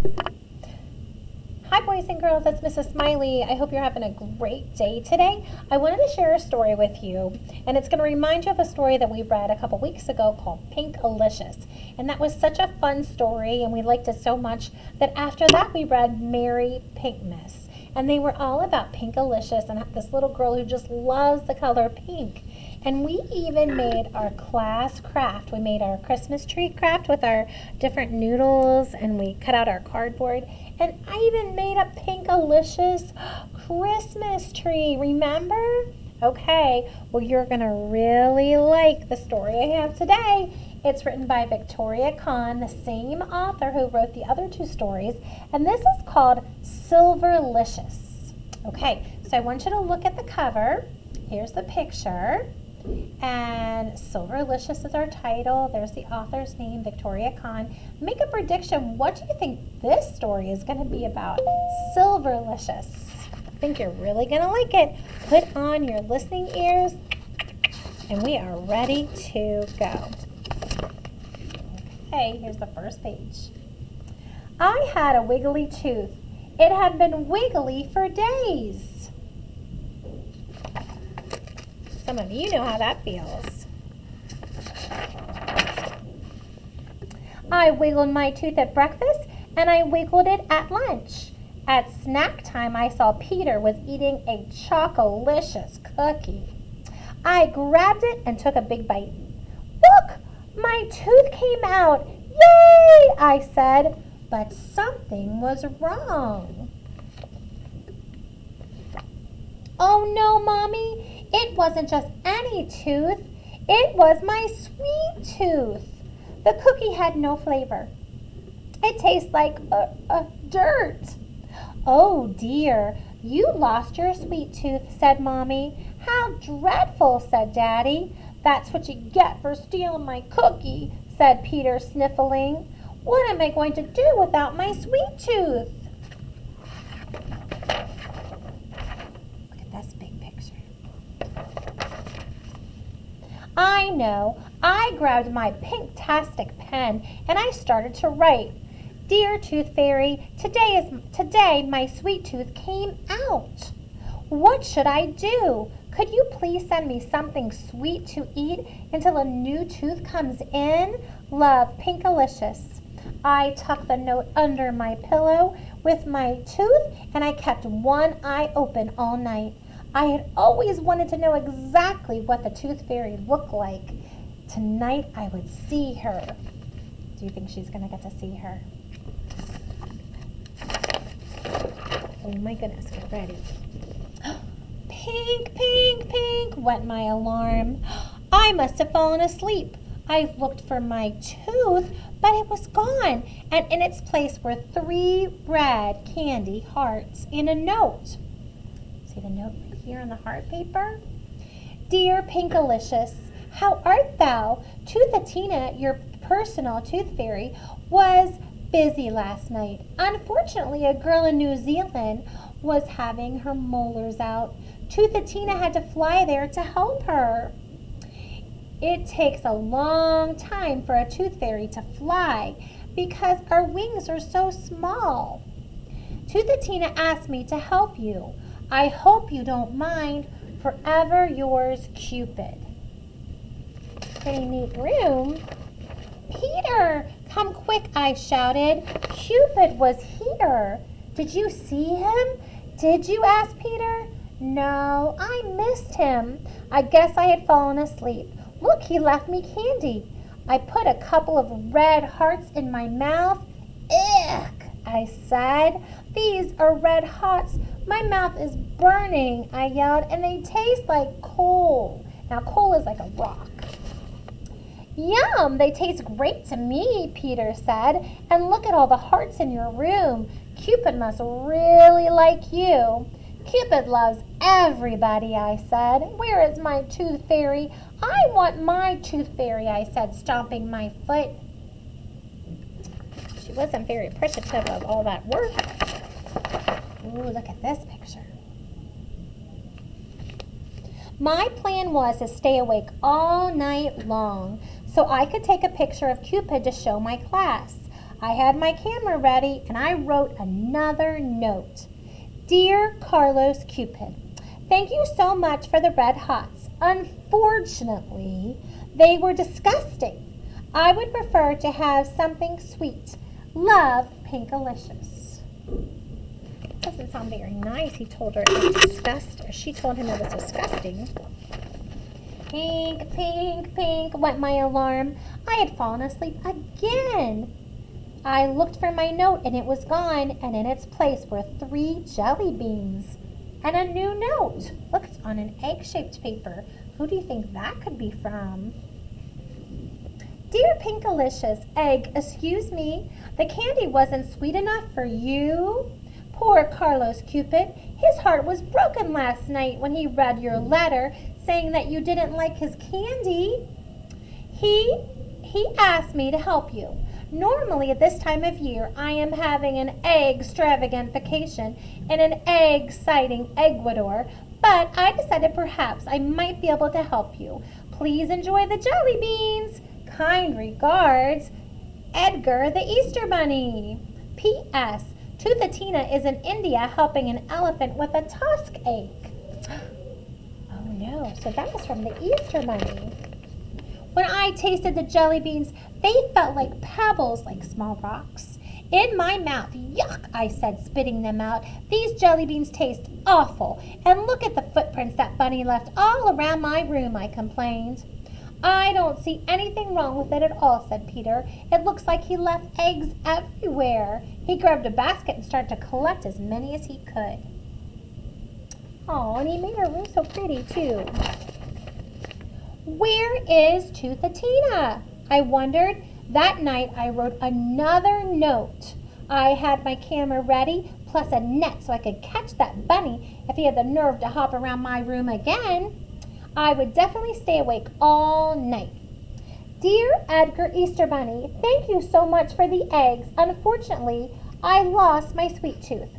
Hi boys and girls, it's Mrs. Smiley. I hope you're having a great day today. I wanted to share a story with you, and it's going to remind you of a story that we read a couple weeks ago called Pinkalicious. And that was such a fun story, and we liked it so much that after that we read Merry Pinkmas. And they were all about Pinkalicious and this little girl who just loves the color pink. And we even made our class craft. We made our Christmas tree craft with our different noodles, and we cut out our cardboard. And I even made a Pinkalicious Christmas tree, remember? Okay, well, you're going to really like the story I have today. It's written by Victoria Kahn, the same author who wrote the other two stories, and this is called Silverlicious. Okay, so I want you to look at the cover. Here's the picture. And Silverlicious is our title. There's the author's name, Victoria Kahn. Make a prediction. What do you think this story is going to be about? Silverlicious. I think you're really going to like it. Put on your listening ears, and we are ready to go. Okay, here's the first page. I had a wiggly tooth. It had been wiggly for days. Some of you know how that feels. I wiggled my tooth at breakfast, and I wiggled it at lunch. At snack time, I saw Peter was eating a Chocolicious cookie. I grabbed it and took a big bite. Look, my tooth came out. Yay, I said, but something was wrong. Oh no, Mommy. It wasn't just any tooth. It was my sweet tooth. The cookie had no flavor. It tastes like dirt. Oh dear, you lost your sweet tooth, said Mommy. How dreadful, said Daddy. That's what you get for stealing my cookie, said Peter, sniffling. What am I going to do without my sweet tooth? Look at this big picture. I know. I grabbed my pink-tastic pen and I started to write. Dear Tooth Fairy, today my sweet tooth came out. What should I do? Could you please send me something sweet to eat until a new tooth comes in? Love, Pinkalicious. I tucked the note under my pillow with my tooth, and I kept one eye open all night. I had always wanted to know exactly what the Tooth Fairy looked like. Tonight I would see her. Do you think she's going to get to see her? Oh my goodness, get ready. Pink, pink, pink, went my alarm. I must have fallen asleep. I looked for my tooth, but it was gone, and in its place were 3 red candy hearts and a note. See the note right here on the heart paper? Dear Pinkalicious, how art thou? Toothatina, your personal tooth fairy, was busy last night. Unfortunately, a girl in New Zealand was having her molars out. Toothatina had to fly there to help her. It takes a long time for a tooth fairy to fly because our wings are so small. Toothatina asked me to help you. I hope you don't mind. Forever yours, Cupid. Pretty neat room. Peter, come quick, I shouted. Cupid was here. Did you see him? Did you? Asked Peter. No, I missed him. I guess I had fallen asleep. Look, he left me candy. I put a couple of red hearts in my mouth. Ick, I said. These are red hearts. My mouth is burning, I yelled, and they taste like coal. Now, coal is like a rock. Yum, they taste great to me, Peter said. And look at all the hearts in your room. Cupid must really like you. Cupid loves everybody, I said. Where is my tooth fairy? I want my tooth fairy, I said, stomping my foot. She wasn't very appreciative of all that work. Ooh, look at this picture. My plan was to stay awake all night long so I could take a picture of Cupid to show my class. I had my camera ready and I wrote another note. Dear Carlos Cupid, thank you so much for the red hots. Unfortunately, they were disgusting. I would prefer to have something sweet. Love, Pinkalicious. Doesn't sound very nice. He told her it was disgusting. She told him it was disgusting. Pink, pink, pink went my alarm. I had fallen asleep again. I looked for my note and it was gone, and in its place were 3 jelly beans and a new note. Look, it's on an egg-shaped paper. Who do you think that could be from? Dear Pinkalicious, egg, excuse me, the candy wasn't sweet enough for you? Poor Carlos Cupid, his heart was broken last night when he read your letter saying that you didn't like his candy. He asked me to help you. Normally at this time of year, I am having an egg-stravagant vacation in an egg-sighting Ecuador, but I decided perhaps I might be able to help you. Please enjoy the jelly beans. Kind regards, Edgar the Easter Bunny. P.S. Toothatina is in India helping an elephant with a tusk ache. Oh no, so that was from the Easter Bunny. When I tasted the jelly beans, they felt like pebbles, like small rocks. In my mouth, yuck, I said, spitting them out. These jelly beans taste awful. And look at the footprints that Bunny left all around my room, I complained. I don't see anything wrong with it at all, said Peter. It looks like he left eggs everywhere. He grabbed a basket and started to collect as many as he could. Oh, and he made our room so pretty, too. Where is Toothatina? I wondered. That night I wrote another note. I had my camera ready, plus a net so I could catch that bunny if he had the nerve to hop around my room again. I would definitely stay awake all night. Dear Edgar Easter Bunny, thank you so much for the eggs. Unfortunately, I lost my sweet tooth,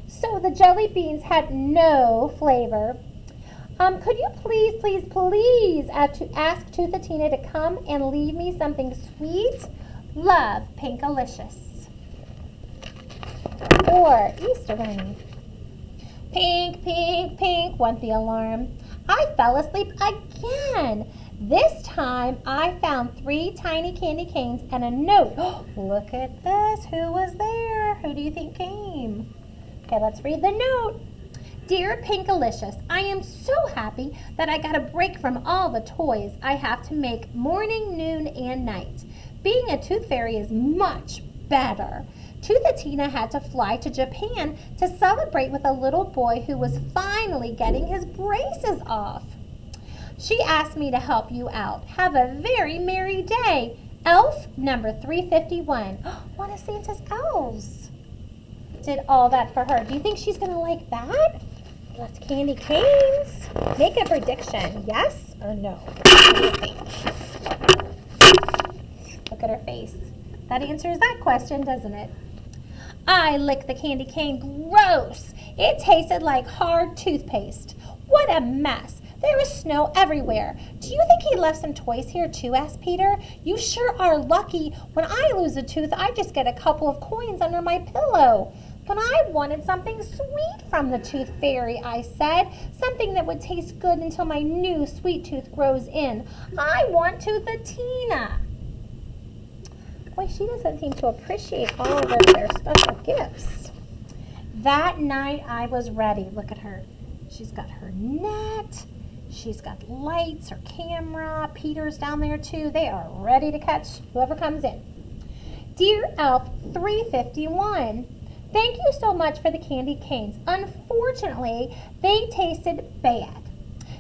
so the jelly beans had no flavor. Could you please ask Toothatina to come and leave me something sweet? Love, Pinkalicious. Or Easter Bunny. Pink, pink, pink went the alarm. I fell asleep again. This time I found 3 tiny candy canes and a note. Oh, look at this. Who was there? Who do you think came? Okay, let's read the note. Dear Pinkalicious, I am so happy that I got a break from all the toys I have to make morning, noon, and night. Being a tooth fairy is much better. Toothatina had to fly to Japan to celebrate with a little boy who was finally getting his braces off. She asked me to help you out. Have a very merry day. Elf number 351. One of Santa's elves did all that for her. Do you think she's going to like that? That's candy canes. Make a prediction. Yes or no? What do you think? Look at her face. That answers that question, doesn't it? I licked the candy cane. Gross. It tasted like hard toothpaste. What a mess. There was snow everywhere. Do you think he left some toys here too? Asked Peter. You sure are lucky. When I lose a tooth, I just get a couple of coins under my pillow. But I wanted something sweet from the tooth fairy, I said. Something that would taste good until my new sweet tooth grows in. I want Toothatina. Boy, she doesn't seem to appreciate all of their special gifts. That night I was ready. Look at her. She's got her net. She's got lights, her camera. Peter's down there too. They are ready to catch whoever comes in. Dear Elf 351, thank you so much for the candy canes. Unfortunately, they tasted bad.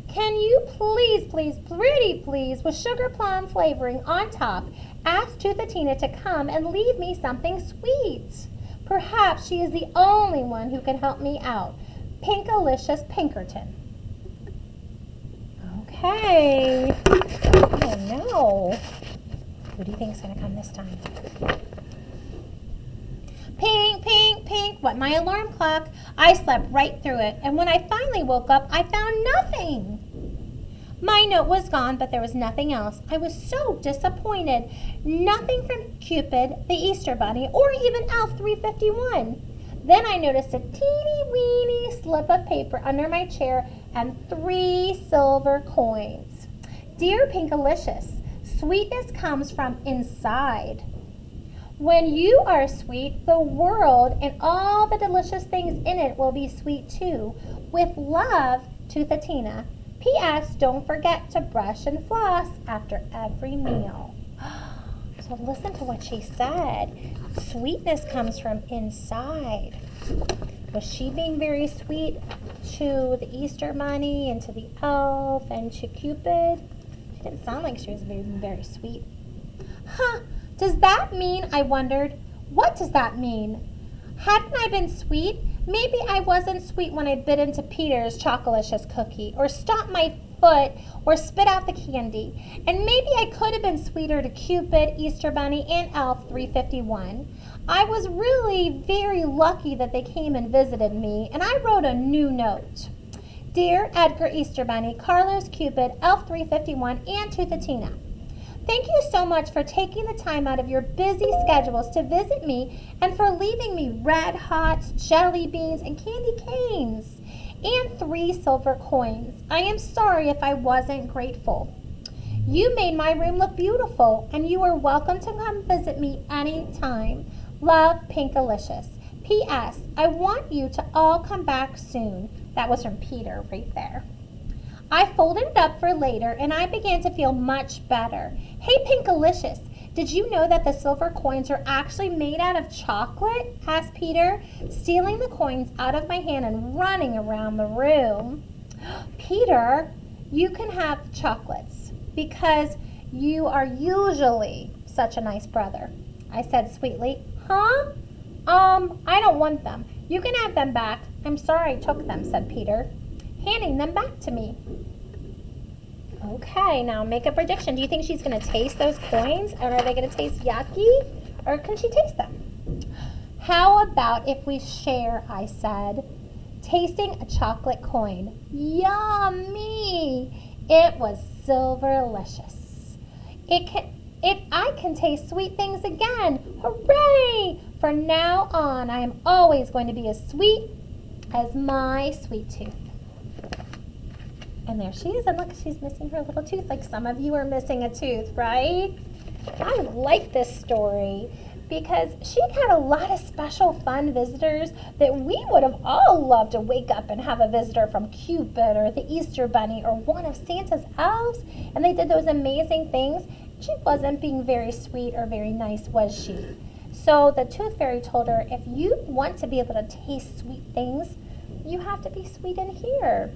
Can you please, pretty please, with sugar plum flavoring on top, ask Toothatina to come and leave me something sweet? Perhaps she is the only one who can help me out. Pinkalicious Pinkerton. Okay. Oh no. Who do you think is going to come this time? Pink, pink, pink went my alarm clock. I slept right through it, and when I finally woke up, I found nothing. My note was gone, but there was nothing else. I was so disappointed. Nothing from Cupid, the Easter Bunny, or even Elf 351. Then I noticed a teeny weeny slip of paper under my chair and 3 silver coins. Dear Pinkalicious, sweetness comes from inside. When you are sweet, the world and all the delicious things in it will be sweet too. With love, Toothatina. P.S. Don't forget to brush and floss after every meal. So listen to what she said. Sweetness comes from inside. Was she being very sweet to the Easter Bunny and to the elf and to Cupid? She didn't sound like she was being very sweet. Does that mean, I wondered, what does that mean? Hadn't I been sweet? Maybe I wasn't sweet when I bit into Peter's Chocolicious cookie, or stomped my foot, or spit out the candy. And maybe I could have been sweeter to Cupid, Easter Bunny, and Elf 351. I was really very lucky that they came and visited me, and I wrote a new note. Dear Edgar Easter Bunny, Carlos Cupid, Elf 351, and Toothatina. Thank you so much for taking the time out of your busy schedules to visit me and for leaving me red hot jelly beans and candy canes and 3 silver coins. I am sorry if I wasn't grateful. You made my room look beautiful, and you are welcome to come visit me anytime. Love, Pinkalicious. P.S. I want you to all come back soon. That was from Peter right there. I folded it up for later, and I began to feel much better. Hey, Pinkalicious, did you know that the silver coins are actually made out of chocolate? Asked Peter, stealing the coins out of my hand and running around the room. Peter, you can have the chocolates because you are usually such a nice brother, I said sweetly. I don't want them. You can have them back. I'm sorry I took them, said Peter, handing them back to me. Okay, now make a prediction. Do you think she's going to taste those coins? And are they going to taste yucky? Or can she taste them? How about if we share, I said, tasting a chocolate coin. Yummy! It was Silverlicious. I can taste sweet things again. Hooray! From now on, I am always going to be as sweet as my sweet tooth. And there she is, and look, she's missing her little tooth, like some of you are missing a tooth, right? I like this story because she had a lot of special fun visitors that we would have all loved to wake up and have a visitor from Cupid or the Easter Bunny or one of Santa's elves, and they did those amazing things. She wasn't being very sweet or very nice, was she? So the Tooth Fairy told her, if you want to be able to taste sweet things, you have to be sweet in here.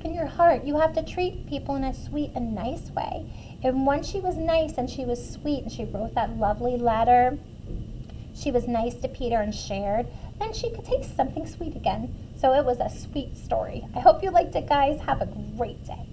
In your heart, you have to treat people in a sweet and nice way. And once she was nice and she was sweet and she wrote that lovely letter, she was nice to Peter and shared, then she could taste something sweet again. So it was a sweet story. I hope you liked it, guys. Have a great day.